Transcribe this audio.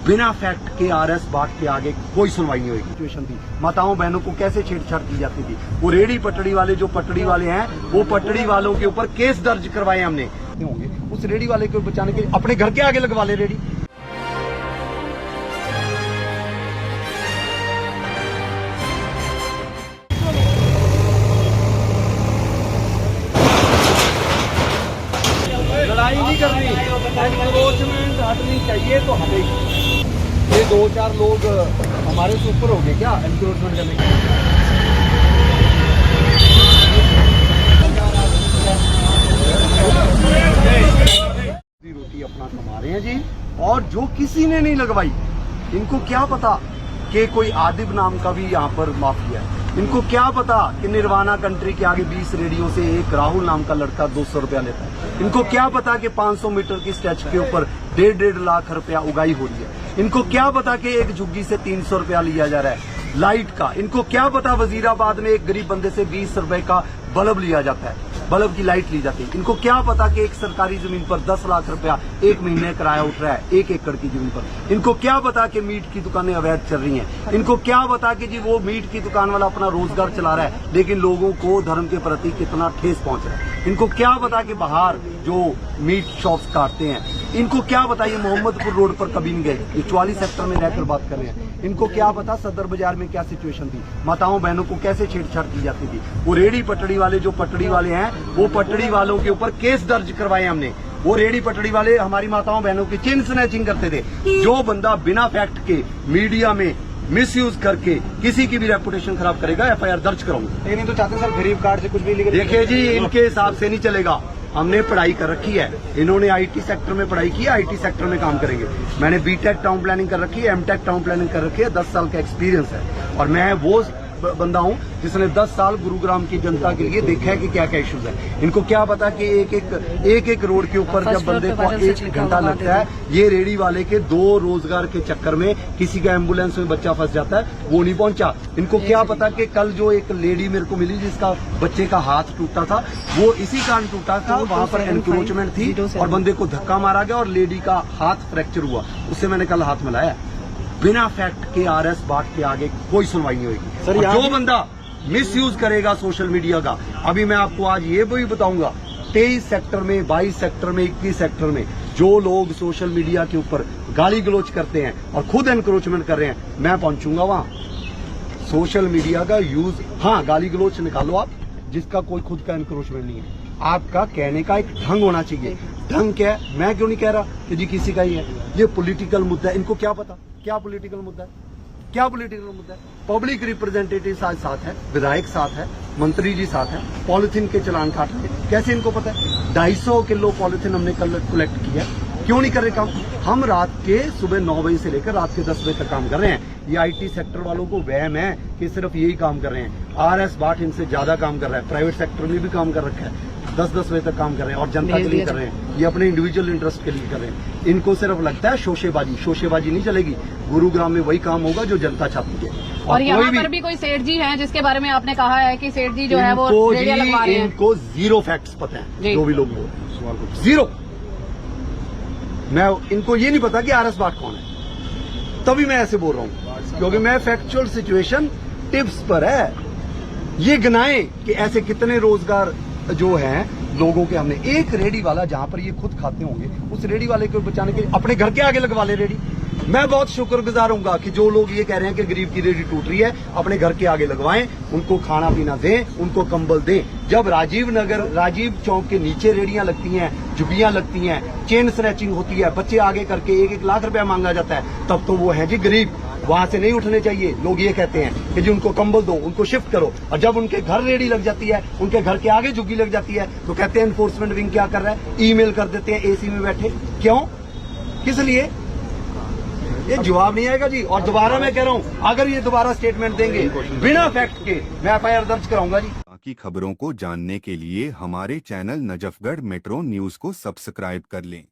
बिना फैक्ट के आरएस बात के आगे कोई सुनवाई नहीं होगी। सिचुएशन थी, माताओं बहनों को कैसे छेड़छाड़ की जाती थी। वो रेडी पटड़ी वाले जो पटड़ी वाले हैं, वो पटड़ी वालों के ऊपर केस दर्ज करवाए हमने। होंगे उस रेडी वाले को बचाने के लिए अपने घर के आगे लगवा ले रेडी। लड़ाई नहीं करनी, एनक्रोचमेंट हटनी चाहिए तो हटेगी। ये 2-4 लोग हमारे से ऊपर हो गए क्या एनक्रोचमेंट करने के? रोटी अपना कमा रहे हैं जी, और जो किसी ने नहीं लगवाई, इनको क्या पता कि कोई आदिब नाम का भी यहाँ पर माफिया है। इनको क्या पता कि निर्वाणा कंट्री के आगे 20 रेडियो से एक राहुल नाम का लड़का 200 रुपया लेता है। इनको क्या पता कि 500 मीटर की स्ट्रेच के ऊपर 1.5 लाख रुपया उगाई हो रही है। इनको क्या पता कि एक झुग्गी से 300 रुपया लिया जा रहा है लाइट का। इनको क्या पता वजीराबाद में एक गरीब बंदे से 20 रुपए का बल्ब लिया जाता है, बल्ब की लाइट ली जाती है। इनको क्या पता कि एक सरकारी जमीन पर 10 लाख रुपया एक महीने किराया उठ रहा है 1 एकड़ की जमीन पर। इनको क्या पता कि मीट की दुकानें अवैध चल रही हैं। इनको क्या पता कि जी वो मीट की दुकान वाला अपना रोजगार चला रहा है, लेकिन लोगों को धर्म के प्रति कितना ठेस पहुंच रहा है। इनको क्या पता कि बाहर जो मीट शॉप्स काटते हैं, इनको क्या पता ये मोहम्मदपुर रोड पर कभी नहीं गए, ये 44 सेक्टर में रहकर बात कर रहे हैं। इनको क्या पता सदर बाजार में क्या सिचुएशन थी, माताओं बहनों को कैसे छेड़छाड़ की जाती थी। वो रेडी पटड़ी वाले जो पटड़ी वाले हैं, वो पटड़ी वालों के ऊपर केस दर्ज करवाए हमने। वो रेडी पटड़ी वाले हमारी माताओं बहनों की चेन स्नैचिंग करते थे। जो बंदा बिना फैक्ट के मीडिया में मिसयूज करके किसी की भी रेपुटेशन खराब करेगा, एफआईआर दर्ज कराऊंगा। ये नहीं तो चाहते सर गरीब कार्ड से कुछ भी लीगल। देखिए जी, इनके हिसाब से नहीं चलेगा। हमने पढ़ाई कर रखी है, इन्होंने आईटी सेक्टर में पढ़ाई की है, आईटी सेक्टर में काम करेंगे। मैंने बीटेक टाउन प्लानिंग कर रखी है, एमटेक टाउन प्लानिंग कर रखी है, 10 साल का एक्सपीरियंस है। और मैं वो बंदा हूं जिसने 10 साल गुरुग्राम की जनता के लिए देखा है कि क्या क्या इश्यूज है। इनको क्या पता कि एक एक रोड के ऊपर जब बंदे को 1 घंटा लगता है, ये रेडी वाले के 2 रोजगार के चक्कर में किसी का एम्बुलेंस में बच्चा फंस जाता है, वो नहीं पहुंचा। इनको क्या पता कि कल जो एक लेडी मेरे को मिली जिसका बच्चे का हाथ टूटा था, वो इसी कारण टूटा था, वहां पर एनक्रोचमेंट थी और बंदे को धक्का मारा गया और लेडी का हाथ फ्रैक्चर हुआ। उससे मैंने कल हाथ मिलाया। बिना फैक्ट के आरएस बात के आगे कोई सुनवाई नहीं होगी। सर जो बंदा मिसयूज करेगा सोशल मीडिया का, अभी मैं आपको आज ये भी बताऊंगा, 23 सेक्टर में, 22 सेक्टर में, 21 सेक्टर में जो लोग सोशल मीडिया के ऊपर गाली गलौज करते हैं और खुद एनक्रोचमेंट कर रहे हैं, मैं पहुंचूंगा वहां। सोशल मीडिया का यूज, हाँ गाली गलौज निकालो आप, जिसका कोई खुद का एनक्रोचमेंट नहीं है। आपका कहने का एक ढंग होना चाहिए। ढंग क्या है, मैं क्यों नहीं कह रहा कि जी किसी का ही है। ये पॉलिटिकल मुद्दा है, इनको क्या पता क्या पॉलिटिकल मुद्दा है, क्या पॉलिटिकल मुद्दा है। पब्लिक रिप्रेजेंटेटिव साथ है, विधायक साथ है, मंत्री जी साथ है, पॉलिथीन के चालान काट रहे, कैसे इनको पता है। 250 किलो पॉलिथीन हमने कल कलेक्ट किया। क्यों नहीं कर रहे काम? हम रात के सुबह 9 बजे से लेकर रात के 10 बजे तक काम कर रहे हैं। ये आईटी सेक्टर वालों को वहम है कि सिर्फ यही काम कर रहे हैं। आरएस बाट इनसे ज्यादा काम कर रहा है, प्राइवेट सेक्टर में भी काम कर रखा है, 10-10 बजे तक काम कर रहे हैं और जनता के लिए कर रहे हैं। ये अपने इंडिविजुअल इंटरेस्ट के लिए कर रहे हैं। इनको सिर्फ लगता है शोशेबाजी नहीं चलेगी। गुरुग्राम में वही काम होगा जो जनता चाहती है। और यहाँ पर भी कोई सेठ जी हैं जिसके बारे में आपने कहा है कि सेठ जी जो है वो रेडियो लगवा रहे हैं। इनको जीरो फैक्ट्स पता है, जो भी लोग जीरो। मैं इनको ये नहीं पता कि आरएस बाट कौन है, तभी मैं ऐसे बोल रहा हूँ, क्योंकि मैं फैक्चुअल सिचुएशन टिप्स पर है। ये गिनाए कि ऐसे कितने रोजगार जो हैं लोगों के। हमने एक रेडी वाला जहां पर ये खुद खाते होंगे, उस रेडी वाले को बचाने के लिए अपने घर के आगे लगवा ले रेडी। मैं बहुत शुक्रगुजार हूंगा कि जो लोग ये कह रहे हैं कि गरीब की रेडी टूट रही है, अपने घर के आगे लगवाएं, उनको खाना पीना दें, उनको कंबल दें। जब राजीव चौक के नीचे रेडियां लगती हैं, झुग्गियां लगती हैं, चेन स्नैचिंग होती है, बच्चे आगे करके 1-1 लाख रुपया मांगा जाता है, तब तो वो है जी गरीब। वहां से नहीं उठने चाहिए। लोग ये कहते हैं कि जी उनको कंबल दो, उनको शिफ्ट करो, और जब उनके घर रेडी लग जाती है, उनके घर के आगे झुग्गी लग जाती है, तो कहते हैं एनफोर्समेंट विंग क्या कर रहा है, ईमेल कर देते हैं एसी में बैठे। क्यों, किस लिए? ये जवाब नहीं आएगा जी। और दोबारा मैं कह रहा हूं, अगर ये दोबारा स्टेटमेंट देंगे बिना फैक्ट के, मैं एफआईआर दर्ज कराऊंगा जी। बाकी खबरों को जानने के लिए हमारे चैनल नजफगढ़ मेट्रो न्यूज को सब्सक्राइब कर लें।